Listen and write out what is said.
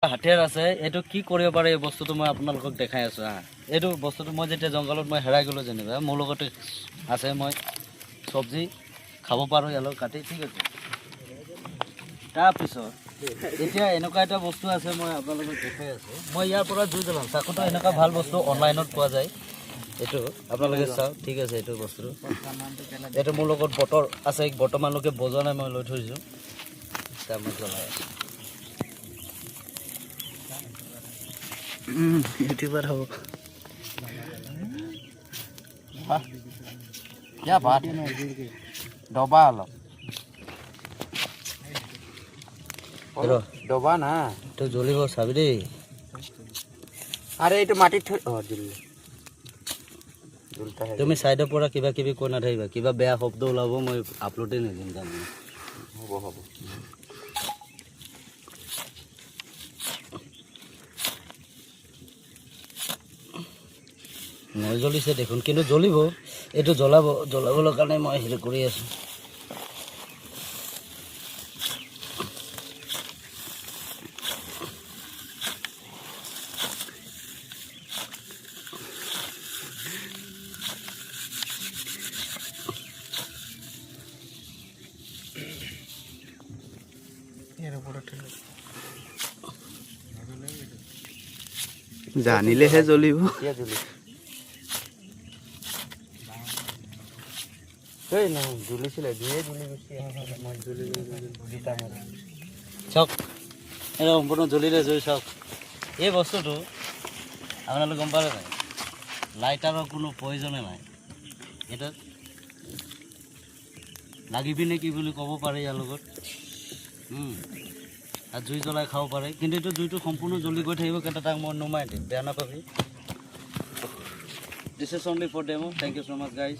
হাতিয়াৰ আছে এইটো কি কৰিব পাৰে এই বস্তুটো মই আপোনালোকক দেখাই আছোঁ হা এইটো বস্তুটো মই যেতিয়া জংঘলত মই হেৰাই গ'লোঁ যেনিবা মোৰ লগতে আছে মই চব্জি খাব পাৰোঁ ইয়ালৈ কাটি ঠিক আছে তাৰপিছত এতিয়া এনেকুৱা এটা বস্তু আছে মই আপোনালোকক দেখাই আছোঁ মই ইয়াৰ পৰা জুই জ্বলাম চাকুটো এনেকুৱা ভাল বস্তু অনলাইনত পোৱা যায় এইটো আপোনালোকে চাওক ঠিক আছে এইটো বস্তুটো এইটো মোৰ লগত বটৰ আছে বৰ্তমানলৈকে বজোৱা নাই মই লৈ থৈছোঁ এতিয়া মই জ্বলাই আছোঁ ইউটিউবার হব क्या बात डबा अलग डबा ना तो জ্বলিব চাবি দেই আরে এইটো মাটিত তুমি সাইডৰ পৰা কিবা কিবি কৈ নাথাকিবা কিবা বেয়া শব্দ ওলাব মই আপলোডে নিদিম জানো হ'ব হ'ব নজ্বলিছে দেখোন কিন্তু জ্বলিব এইটো জ্বলাবলৈ কাৰণে মই হেৰি কৰি আছোঁ জানিলেহে জ্বলিব চাওক এই সম্পূৰ্ণ জ্বলিলে জুই চাওক এই বস্তুটো আপোনালোকে গম পালে নাই লাইটাৰৰ কোনো প্ৰয়োজনে নাই এটা লাগিবি নে কি বুলি ক'ব পাৰে ইয়াৰ লগত আৰু জুই জ্বলাই খাব পাৰে কিন্তু এইটো জুইটো সম্পূৰ্ণ জ্বলি গৈ থাকিব কিন্তু তাক মই নুমাই দিম বেয়া নাপাবি this is only for demo thank you so' much guys